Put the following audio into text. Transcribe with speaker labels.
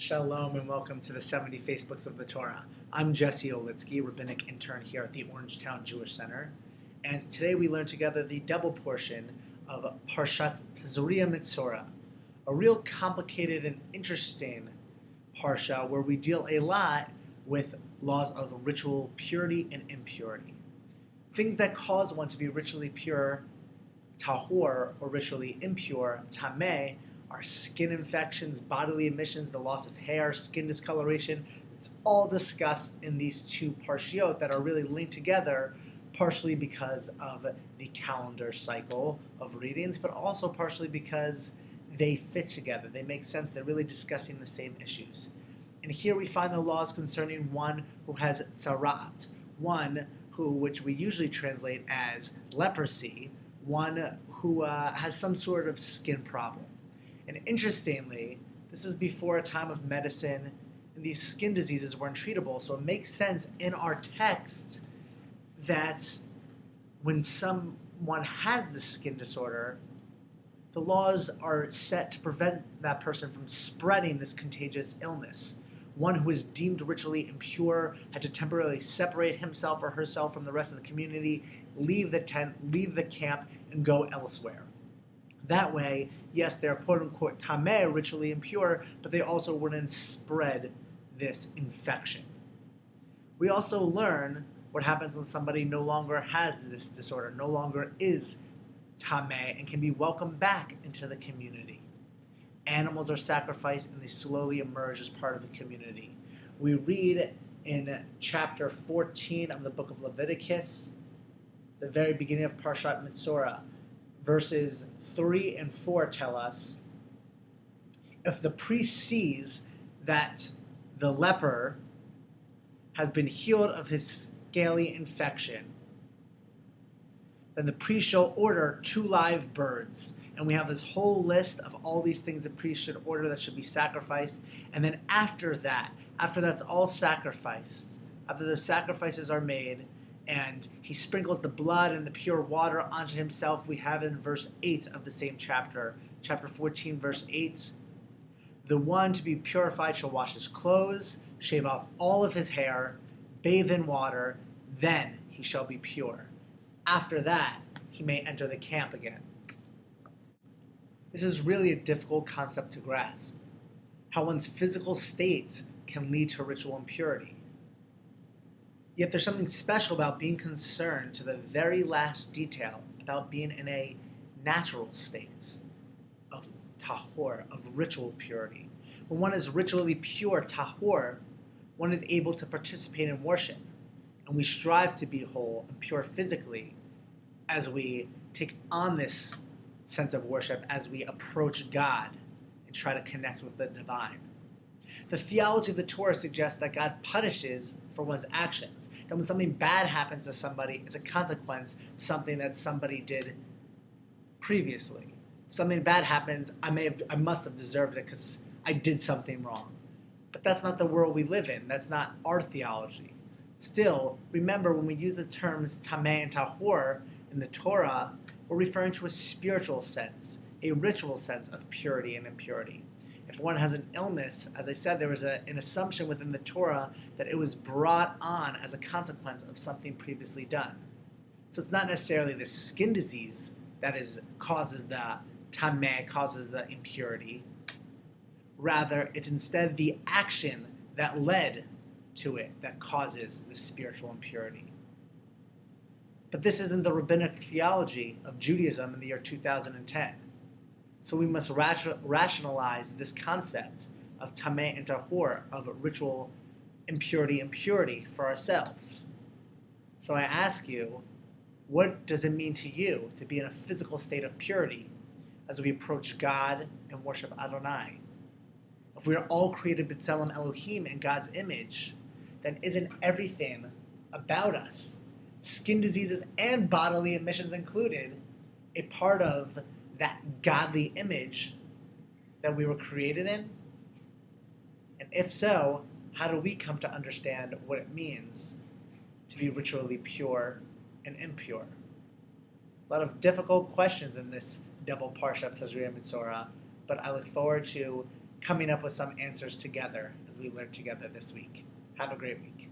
Speaker 1: Shalom and welcome to the 70 Facebooks of the Torah. I'm Jesse Olitsky, rabbinic intern here at the Orangetown Jewish Center, and today we learn together the double portion of Parshat TazriaMetzora, a real complicated and interesting parsha where we deal a lot with laws of ritual purity and impurity. Things that cause one to be ritually pure, tahor, or ritually impure, tameh, are skin infections, bodily emissions, the loss of hair, skin discoloration. It's all discussed in these two parshiot that are really linked together, partially because of the calendar cycle of readings, but also partially because they fit together. They make sense. They're really discussing the same issues. And here we find the laws concerning one who has tzarat, one who, which we usually translate as leprosy, one who has some sort of skin problem. And interestingly, this is before a time of medicine, and these skin diseases were untreatable, so it makes sense in our text that when someone has this skin disorder, the laws are set to prevent that person from spreading this contagious illness. One who is deemed ritually impure had to temporarily separate himself or herself from the rest of the community, leave the tent, leave the camp, and go elsewhere. That way, yes, they're quote-unquote tameh, ritually impure, but they also wouldn't spread this infection. We also learn what happens when somebody no longer has this disorder, no longer is tameh, and can be welcomed back into the community. Animals are sacrificed, and they slowly emerge as part of the community. We read in chapter 14 of the book of Leviticus, the very beginning of Parshat Metzora, verses 3 and 4 tell us, if the priest sees that the leper has been healed of his scaly infection, then the priest shall order 2 live birds. And we have this whole list of all these things the priest should order that should be sacrificed. And then after that's all sacrificed, after the sacrifices are made, and he sprinkles the blood and the pure water onto himself, we have in verse 8 of the same chapter, chapter 14, verse 8, the one to be purified shall wash his clothes, shave off all of his hair, bathe in water, then he shall be pure. After that, he may enter the camp again. This is really a difficult concept to grasp, how one's physical state can lead to ritual impurity. Yet there's something special about being concerned to the very last detail about being in a natural state of tahor, of ritual purity. When one is ritually pure, tahor, one is able to participate in worship. And we strive to be whole and pure physically as we take on this sense of worship, as we approach God and try to connect with the divine. The theology of the Torah suggests that God punishes for one's actions. That when something bad happens to somebody, it's a consequence of something that somebody did previously. If something bad happens, I must have deserved it because I did something wrong. But that's not the world we live in. That's not our theology. Still, remember when we use the terms tameh and tahor in the Torah, we're referring to a spiritual sense, a ritual sense of purity and impurity. If one has an illness, as I said, there was an assumption within the Torah that it was brought on as a consequence of something previously done. So it's not necessarily the skin disease that causes the tameh, causes the impurity. Rather, it's instead the action that led to it that causes the spiritual impurity. But this isn't the rabbinic theology of Judaism in the year 2010. So we must rationalize this concept of tameh and tahor, of ritual impurity for ourselves. So I ask you, what does it mean to you to be in a physical state of purity as we approach God and worship Adonai? If we are all created b'tselem Elohim in God's image, then isn't everything about us, skin diseases and bodily emissions included, a part of that godly image that we were created in? And if so, how do we come to understand what it means to be ritually pure and impure? A lot of difficult questions in this double parsha of TazriaMetzora, but I look forward to coming up with some answers together as we learn together this week. Have a great week.